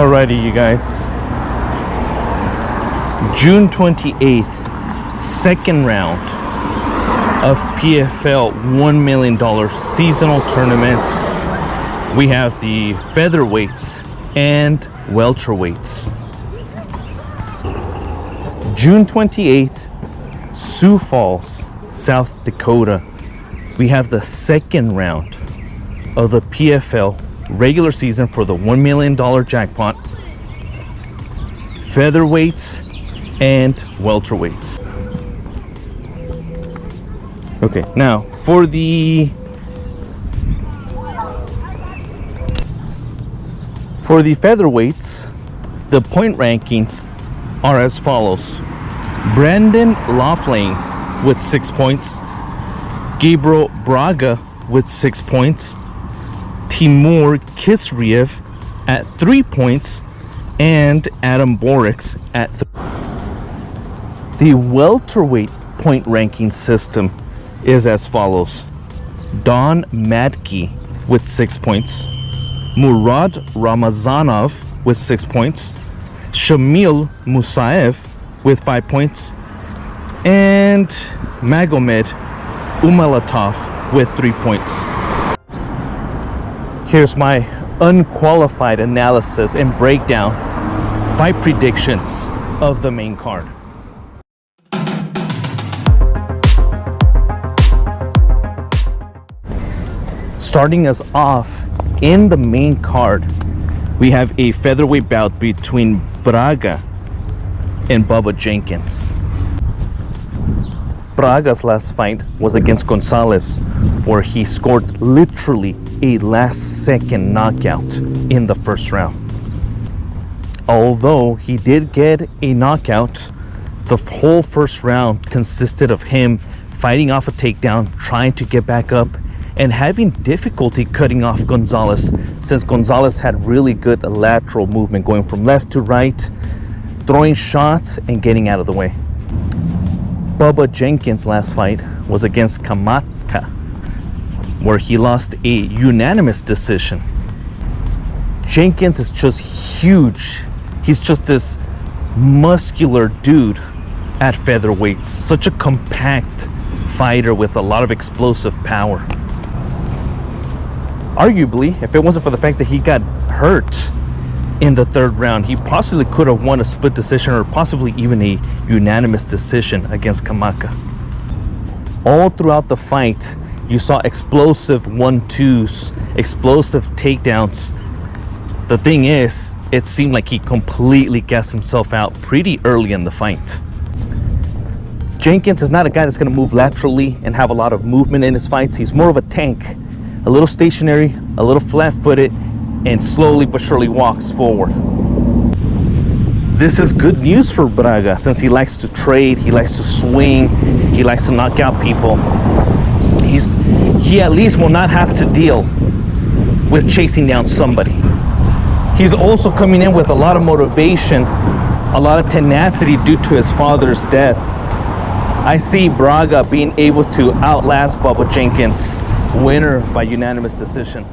Alrighty, you guys. June 28th, second round of PFL $1 million seasonal tournament. We have the Featherweights and Welterweights. June 28th, Sioux Falls, South Dakota. We have the second round of the PFL regular season for the $1 million jackpot. Featherweights and Welterweights. Okay, now for the Featherweights, the point rankings are as follows. Brandon Loughlin with 6 points, Gabriel Braga with 6 points, Timur Kisriev at 3 points, and Adam Borix at The welterweight point ranking system is as follows. Don Madke with 6 points, Murad Ramazanov with 6 points, Shamil Musaev with 5 points, and Magomed Umalatov with 3 points. Here's my unqualified analysis and breakdown, 5 predictions of the main card. Starting us off in the main card, we have a featherweight bout between Braga and Bubba Jenkins. Braga's last fight was against Gonzalez, where he scored literally a last-second knockout in the first round. Although he did get a knockout, the whole first round consisted of him fighting off a takedown, trying to get back up, and having difficulty cutting off Gonzalez, since Gonzalez had really good lateral movement going from left to right, throwing shots and getting out of the way. Bubba Jenkins' last fight was against Kamaka, where he lost a unanimous decision. Jenkins is just huge. He's just this muscular dude at featherweights, such a compact fighter with a lot of explosive power. Arguably, if it wasn't for the fact that he got hurt in the third round, he possibly could have won a split decision or possibly even a unanimous decision against Kamaka. All throughout the fight, you saw explosive 1-2s, explosive takedowns. The thing is, it seemed like he completely gassed himself out pretty early in the fight. Jenkins is not a guy that's going to move laterally and have a lot of movement in his fights. He's more of a tank, a little stationary, a little flat-footed, and slowly but surely walks forward. This is good news for Braga, since he likes to trade, he likes to swing, he likes to knock out people. He at least will not have to deal with chasing down somebody. He's also coming in with a lot of motivation, a lot of tenacity due to his father's death. I see Braga being able to outlast Bubba Jenkins, winner by unanimous decision.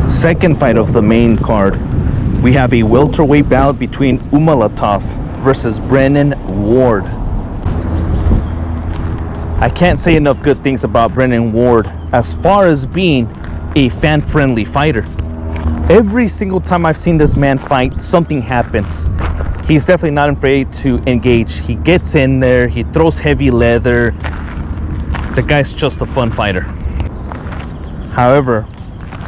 Second fight of the main card, we have a welterweight bout between Umalatov versus Brennan Ward. I can't say enough good things about Brennan Ward as far as being a fan-friendly fighter. Every single time I've seen this man fight, something happens. He's definitely not afraid to engage. He gets in there, he throws heavy leather. The guy's just a fun fighter. However,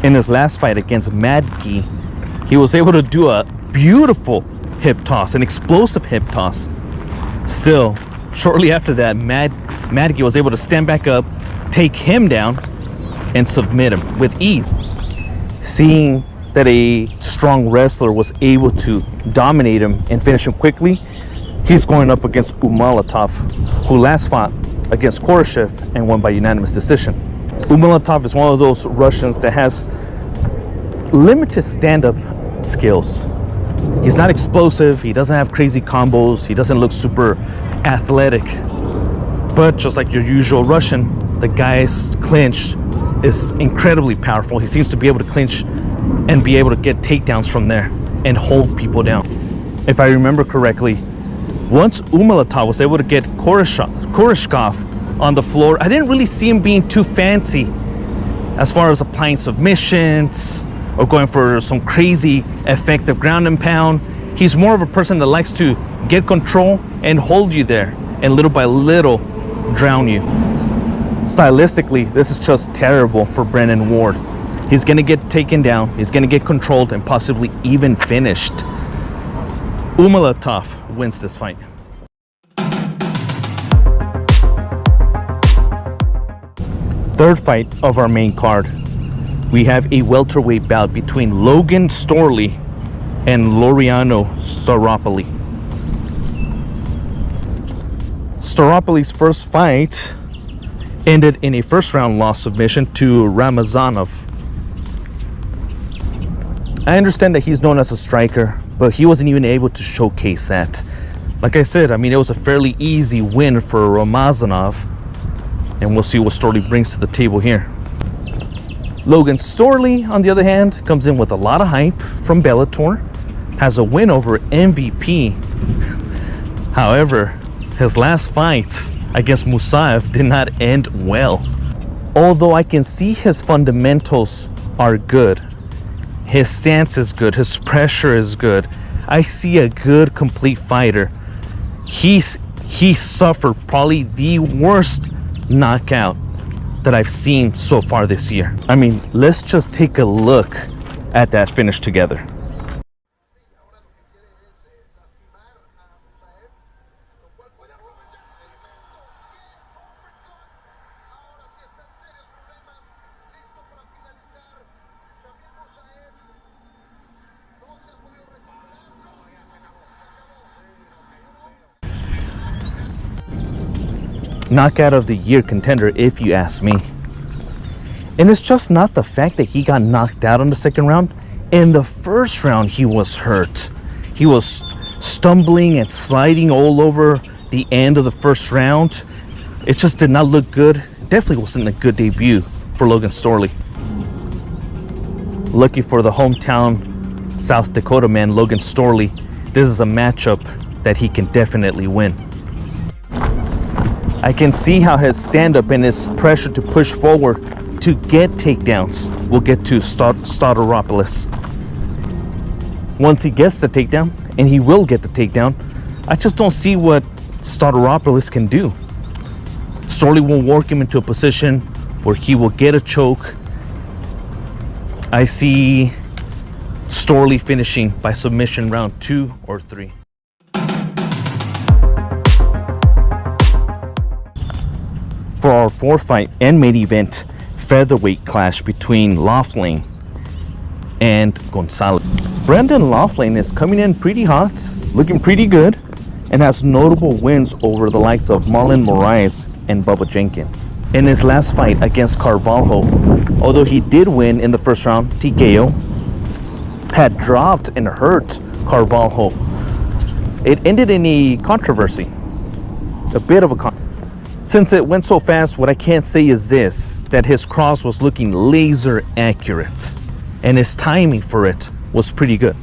in his last fight against Madke, he was able to do a beautiful hip toss, an explosive hip toss. Still, shortly after that, Madke was able to stand back up, take him down, and submit him with ease. Seeing that a strong wrestler was able to dominate him and finish him quickly, he's going up against Umalatov, who last fought against Koroshev and won by unanimous decision. Umalatov is one of those Russians that has limited stand-up skills. He's not explosive, he doesn't have crazy combos, he doesn't look super athletic. But just like your usual Russian, The guy's clinch is incredibly powerful. He seems to be able to clinch and be able to get takedowns from there and hold people down. If I remember correctly, once Umalatov was able to get Koreshkov on the floor, I didn't really see him being too fancy as far as applying submissions or going for some crazy effective ground and pound. He's more of a person that likes to get control and hold you there and little by little drown you. Stylistically, this is just terrible for Brennan Ward. He's gonna get taken down, he's gonna get controlled and possibly even finished. Umalatov wins this fight. Third fight of our main card, we have a welterweight bout between Logan Storley and Laureano Staropoli. Staropoli's first fight ended in a first round loss submission to Ramazanov. I understand that he's known as a striker, but he wasn't even able to showcase that. Like I said, I mean, it was a fairly easy win for Ramazanov, and we'll see what Storley brings to the table here. Logan Storley, on the other hand, comes in with a lot of hype from Bellator, has a win over MVP. However, his last fight against Musaev did not end well. Although I can see his fundamentals are good, his stance is good, his pressure is good, I see a good complete fighter. He suffered probably the worst knockout that I've seen so far this year. I mean, let's just take a look at that finish together. Knockout of the year contender, if you ask me. And it's just not the fact that he got knocked out in the second round. In the first round, he was hurt. He was stumbling and sliding all over the end of the first round. It just did not look good. Definitely wasn't a good debut for Logan Storley. Lucky for the hometown South Dakota man, Logan Storley, this is a matchup that he can definitely win. I can see how his stand-up and his pressure to push forward to get takedowns will get to Staropoulos. Once he gets the takedown, and he will get the takedown, I just don't see what Staropoulos can do. Storley will work him into a position where he will get a choke. I see Storley finishing by submission round 2 or 3. For our fourth fight and main event, featherweight clash between Laughlin and Gonzalez. Brendan Laughlin is coming in pretty hot, looking pretty good, and has notable wins over the likes of Marlon Moraes and Bubba Jenkins. In his last fight against Carvalho, although he did win in the first round, TKO, had dropped and hurt Carvalho. It ended in a controversy, a bit of a controversy. Since it went so fast, what I can't say is this, that his cross was looking laser accurate and his timing for it was pretty good.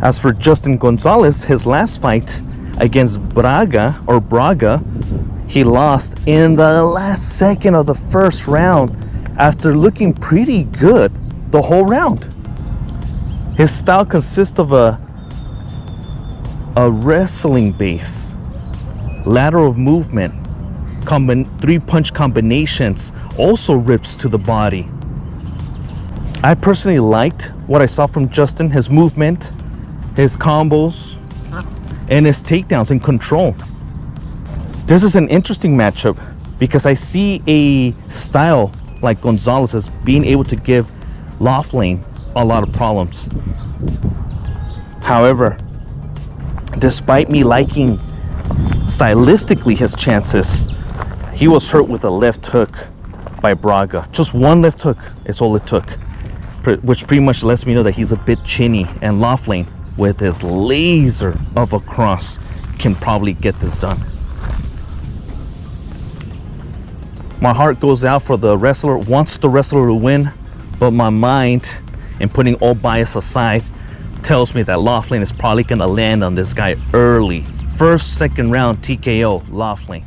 As for Justin Gonzalez, his last fight against Braga, he lost in the last second of the first round after looking pretty good the whole round. His style consists of a wrestling base, lateral movement, 3-punch combinations, also rips to the body. I personally liked what I saw from Justin, his movement, his combos, and his takedowns and control. This is an interesting matchup because I see a style like Gonzalez as being able to give Laughlin a lot of problems. However, despite me liking stylistically his chances, he was hurt with a left hook by Braga. Just one left hook is all it took, which pretty much lets me know that he's a bit chinny, and Laughlin with his laser of a cross can probably get this done. My heart goes out for the wrestler, wants the wrestler to win, but my mind, and putting all bias aside, tells me that Laughlin is probably gonna land on this guy early. First, second round TKO, Laughlin.